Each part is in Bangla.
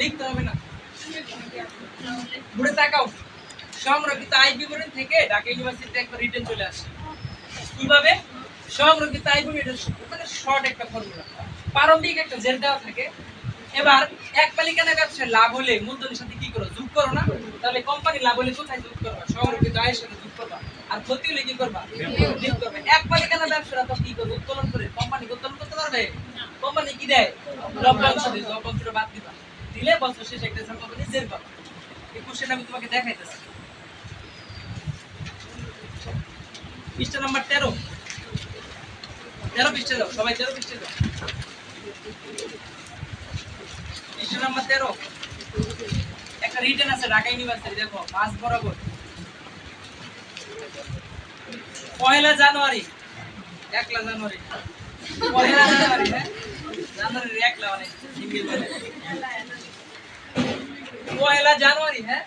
লিখতে হবে না, ঘুরে তাকাও। সংরক্ষিত আয় বিবরণ থেকে ঢাকা ইউনিভার্সিটিতে একটা রিটেন চলে আসে। কিভাবে? সংরক্ষিত আয় বিবরণ মানে শর্ট একটা ফর্মুলা, প্রারম্ভিক একটা জের দেওয়া থাকে। এবার এক মালিকানা ব্যবসায় লাভ হলে মূলধনের সাথে কি করো? যোগ করো না? তাহলে কোম্পানি লাভ হলে কোথায় যোগ করবা? সংরক্ষিত আয়ের সাথে যোগ করবা। আর ক্ষতি হলে কি করবা? বিয়োগ করবে। এক মালিকানা ব্যবসাটা তো কি করবে? উত্তোলন করে কোম্পানি উত্তোলন করতে পারবে? কোম্পানি কি দেয়? লভ্যাংশ দেয়। লভ্যাংশটা বাদ দিবা, দিলে বছর শেষে একটা কোম্পানি জের পাবে। এই কোশ্চেনটা আমি তোমাকে দেখাইতেছি। পৃষ্ঠা নাম্বার 13 পৃষ্ঠা দাও সবাই, 13 পৃষ্ঠা দাও। পৃষ্ঠা নাম্বার 13 একটা রিটেন আছে ঢাকা ইউনিভার্সিটি। দেখো মাস বরাবর 1 জানুয়ারি 1 জানুয়ারি 1 জানুয়ারি, হ্যাঁ জানুয়ারি 1 মানে ইংরেজি বলে 1 জানুয়ারি, হ্যাঁ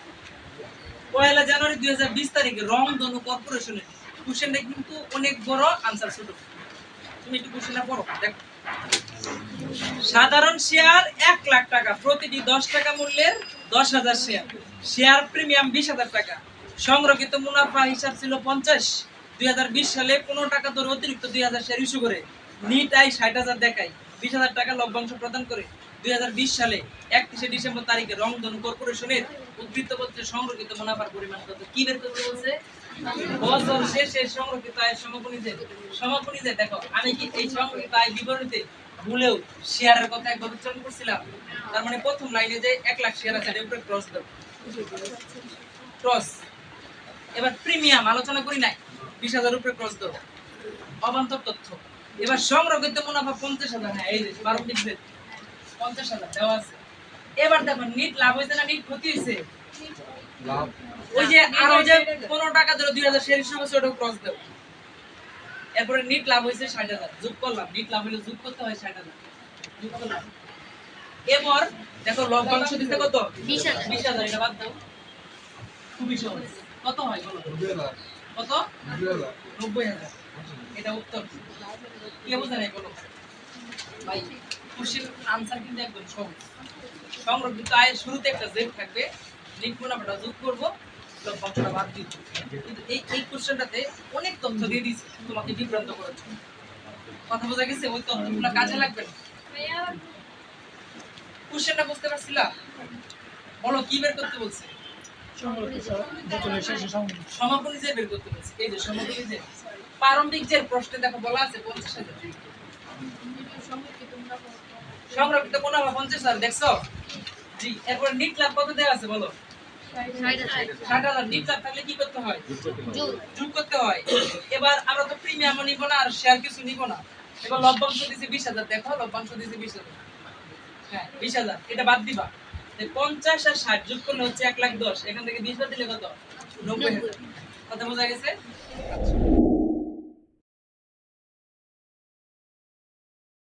1 জানুয়ারি 2020 তারিখে রংধনু কর্পোরেশনের কোশ্চেনটা কিন্তু অনেক বড়, আনসার ছোট। তুমি একটু কোশ্চেনটা পড়ো দেখো। সাধারণ শেয়ার 1 লাখ টাকা, প্রতিটি 10 টাকা মূল্যের 10,000 শেয়ার, শেয়ার প্রিমিয়াম 20,000 টাকা, সংরক্ষিত মুনাফা হিসাব ছিল 50। 2020 সালে 15 টাকা দরে অতিরিক্ত 2000 শেয়ার ইস্যু করে নিট আয় 60,000 দেখায়, 20,000 টাকা লভ্যাংশ প্রদান করে 2020 সালে 31 ডিসেম্বর তারিখে রংধনু কর্পোরেশনের উদ্ধৃত পত্রে সংরক্ষিত মুনাফার পরিমাণ কত কি বের করতে বলছে? বছর শেষে সংরক্ষিত আয়ের সমাপনীতে দেখো আমি কি এই সংরক্ষিত আয় বিবরণীতে ভুলেও শেয়ারের কথা একবার উচ্চারণ করছিলাম? তার মানে প্রথম লাইনে যে 1 লাখ শেয়ার আছে এর উপরে ক্রস দাও, ক্রস। এবার প্রিমিয়াম আলোচনা করি নাই, 20,000 উপরে ক্রস দাও, অবান্তর তথ্য। এবার সংরক্ষিত মুনাফা 50,000, হ্যাঁ এই যে প্রারম্ভিক যে 50,000 দেওয়া আছে। এবার দেখো নিট লাভ হইছে না নিট ক্ষতি হইছে? লাভ। ওই যে আরো যে 15 টাকা ধরে 2000 শেয়ার হিসাব আছে ওটা ক্রস দাও। এরপরে নিট লাভ হইছে 60,000, যোগ করলাম। নিট লাভ হলে যোগ করতে হয় 60,000, যোগ করলাম। এবার দেখো লভ্যাংশ দিতে কত? 20,000, এটা বাদ দাও। খুবই সহজ। কত হয় বলো? কত? 90,000। এটা উত্তর। কি বুঝা নাই বলো ভাই? কোশ্চেন আনসার কিন্তু একদম সহজ। সংরক্ষিত আয়ের শুরুতে একটা জেড থাকবে, নিট মুনাফাটা যোগ করব, লভ্যাংশটা বাদ দিব। কিন্তু এই কোশ্চেনটাতে অনেক তথ্য দিয়ে দিয়েছে তোমাকে বিভ্রান্ত করার জন্য। কথা বোঝা গেছে? ওই তথ্যগুলো কাজে লাগবে না। কোশ্চেনটা বুঝতে পারছিলা? বলো কি বের করতে বলছে? সমাপনী যে বের করতে বলছে। এই যে সমাপনী যে প্রারম্ভিক যে প্রশ্নে দেখো বলা আছে 50,000। সংরক্ষিত মুনাফা 50,000 দেখছো? জি। এরপর নিট লাভ কত দেওয়া আছে বলো? 60,000। নিট লাভ থাকলে কি করতে হয়? যোগ করতে হয়। এবার আমরা তো প্রিমিয়ামও নিব না আর শেয়ার কিছু নিব না। এবার লভ্যাংশ দিয়েছে 20,000, দেখো লভ্যাংশ দিয়েছে 20,000, হ্যাঁ 20,000, এটা বাদ দিবা। 50 আর 60 যোগ করলে হচ্ছে 1,10,000, এখান থেকে 20 বাদ দিলে কত? 90,000। কথা বোঝা গেছে?